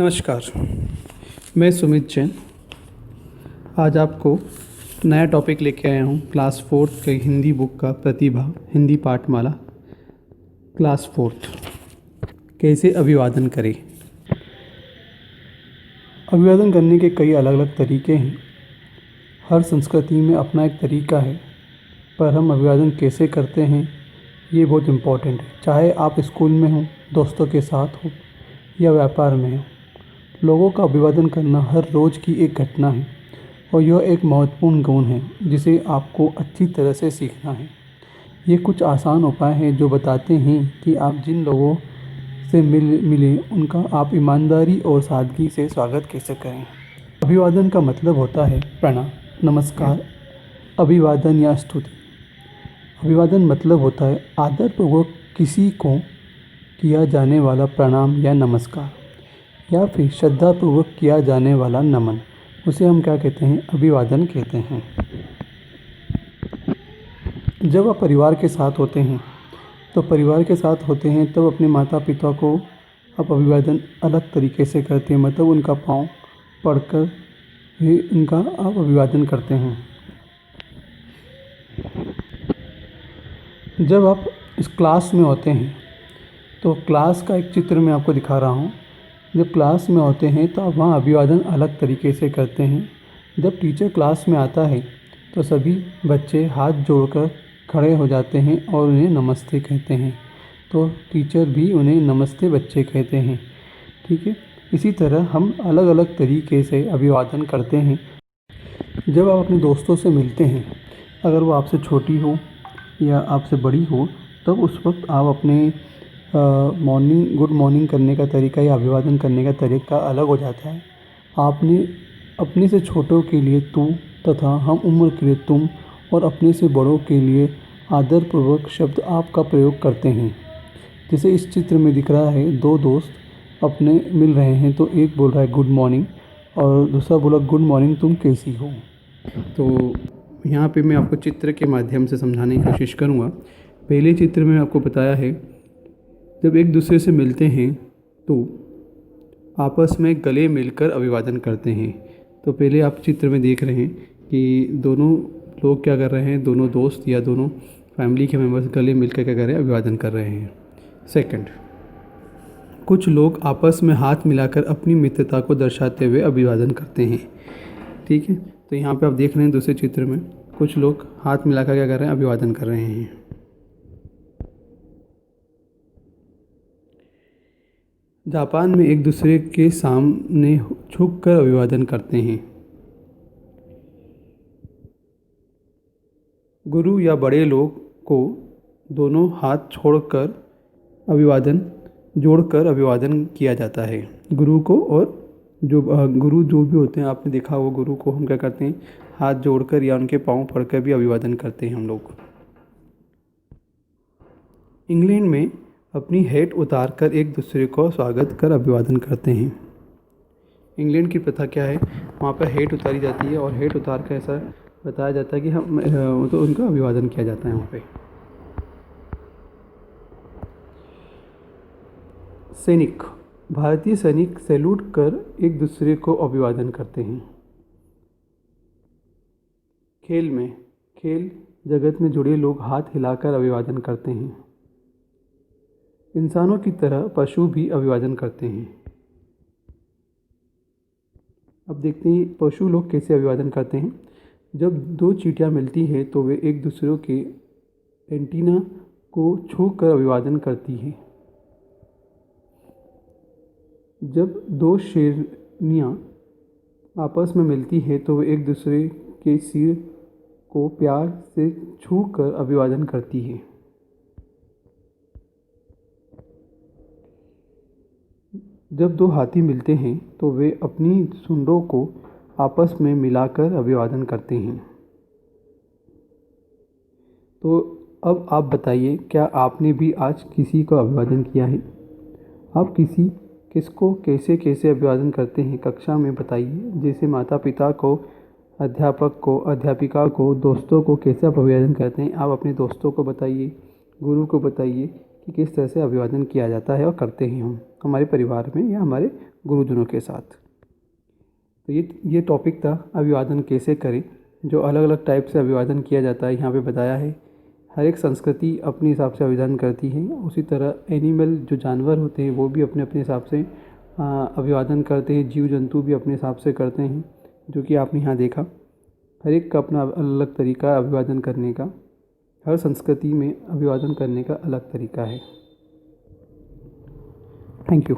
नमस्कार। मैं सुमित जैन आज आपको नया टॉपिक लेके आया हूँ। क्लास फोर्थ के हिंदी बुक का प्रतिभा हिंदी पाठमाला क्लास फोर्थ। कैसे अभिवादन करें। अभिवादन करने के कई अलग अलग तरीके हैं। हर संस्कृति में अपना एक तरीका है, पर हम अभिवादन कैसे करते हैं ये बहुत इम्पोर्टेंट है। चाहे आप स्कूल में हो, दोस्तों के साथ हो या व्यापार में हो, लोगों का अभिवादन करना हर रोज़ की एक घटना है और यह एक महत्वपूर्ण गुण है जिसे आपको अच्छी तरह से सीखना है। ये कुछ आसान उपाय हैं जो बताते हैं कि आप जिन लोगों से मिले उनका आप ईमानदारी और सादगी से स्वागत कैसे करें। अभिवादन का मतलब होता है प्रणाम, नमस्कार, अभिवादन या स्तुति। अभिवादन मतलब होता है आदरपूर्वक किसी को किया जाने वाला प्रणाम या नमस्कार, या फिर श्रद्धापूर्वक किया जाने वाला नमन। उसे हम क्या कहते हैं? अभिवादन कहते हैं। जब आप परिवार के साथ होते हैं तब अपने माता पिता को आप अभिवादन अलग तरीके से करते हैं, मतलब उनका पाँव पड़कर ही उनका आप अभिवादन करते हैं। जब आप इस क्लास में होते हैं तो क्लास का एक चित्र मैं आपको दिखा रहा हूँ। जब क्लास में होते हैं तो आप वहाँ अभिवादन अलग तरीके से करते हैं। जब टीचर क्लास में आता है तो सभी बच्चे हाथ जोड़कर खड़े हो जाते हैं और उन्हें नमस्ते कहते हैं, तो टीचर भी उन्हें नमस्ते बच्चे कहते हैं। ठीक है, इसी तरह हम अलग अलग तरीके से अभिवादन करते हैं। जब आप अपने दोस्तों से मिलते हैं, अगर वो आपसे छोटी हो या आपसे बड़ी हो, तब उस वक्त आप अपने गुड मॉर्निंग करने का तरीका या अभिवादन करने का तरीका अलग हो जाता है। आपने अपने से छोटों के लिए तू तथा हम उम्र के लिए तुम और अपने से बड़ों के लिए आदरपूर्वक शब्द आप का प्रयोग करते हैं। जैसे इस चित्र में दिख रहा है, दो दोस्त अपने मिल रहे हैं, तो एक बोल रहा है गुड मॉर्निंग और दूसरा बोला गुड मॉर्निंग, तुम कैसी हो। तो यहाँ पे मैं आपको चित्र के माध्यम से समझाने की कोशिश करूँगा। पहले चित्र में आपको बताया है, जब एक दूसरे से मिलते हैं तो आपस में गले मिलकर अभिवादन करते हैं। तो पहले आप चित्र में देख रहे हैं कि दोनों लोग क्या कर रहे हैं, दोनों दोस्त या दोनों फैमिली के मेंबर्स गले मिलकर क्या कर रहे हैं, अभिवादन कर रहे हैं। सेकंड, कुछ लोग आपस में हाथ मिलाकर अपनी मित्रता को दर्शाते हुए अभिवादन करते हैं। ठीक है, तो यहाँ पे आप देख रहे हैं दूसरे चित्र में कुछ लोग हाथ मिलाकर क्या कर रहे हैं, अभिवादन कर रहे हैं। जापान में एक दूसरे के सामने झुककर अभिवादन करते हैं। गुरु या बड़े लोग को दोनों हाथ जोड़कर अभिवादन किया जाता है। गुरु को, और गुरु जो भी होते हैं, आपने देखा होगा गुरु को हम क्या करते हैं, हाथ जोड़कर या उनके पाँव पड़कर भी अभिवादन करते हैं हम लोग। इंग्लैंड में अपनी हैट उतार कर एक दूसरे को स्वागत कर अभिवादन करते हैं। इंग्लैंड की प्रथा क्या है, वहाँ पर हैट उतारी जाती है और हैट उतार कर ऐसा बताया जाता है कि हम तो उनका अभिवादन किया जाता है वहाँ पे। सैनिक, भारतीय सैनिक सैल्यूट कर एक दूसरे को अभिवादन करते हैं। खेल जगत में जुड़े लोग हाथ हिलाकर अभिवादन करते हैं। इंसानों की तरह पशु भी अभिवादन करते हैं। अब देखते हैं पशु लोग कैसे अभिवादन करते हैं। जब दो चींटियां मिलती हैं तो वे एक दूसरे के एंटीना को छूकर अभिवादन करती हैं। जब दो शेरनियां आपस में मिलती हैं तो वे एक दूसरे के सिर को प्यार से छूकर अभिवादन करती हैं। जब दो हाथी मिलते हैं तो वे अपनी सूंडों को आपस में मिलाकर अभिवादन करते हैं। तो अब आप बताइए, क्या आपने भी आज किसी को अभिवादन किया है? आप किसको कैसे कैसे अभिवादन करते हैं कक्षा में बताइए। जैसे माता पिता को, अध्यापक को, अध्यापिका को, दोस्तों को कैसे आप अभिवादन करते हैं, आप अपने दोस्तों को बताइए, गुरु को बताइए कि किस तरह से अभिवादन किया जाता है और करते हैं हम हमारे परिवार में या हमारे गुरुजनों के साथ। तो ये टॉपिक था अभिवादन कैसे करें, जो अलग अलग टाइप से अभिवादन किया जाता है यहाँ पे बताया है। हर एक संस्कृति अपने हिसाब से अभिवादन करती है। उसी तरह एनिमल जो जानवर होते हैं वो भी अपने अपने हिसाब से अभिवादन करते हैं। जीव जंतु भी अपने हिसाब से करते हैं, जो कि आपने यहाँ देखा। हर एक का अपना अलग अलग तरीका है अभिवादन करने का। हर संस्कृति में अभिवादन करने का अलग तरीका है। Thank you.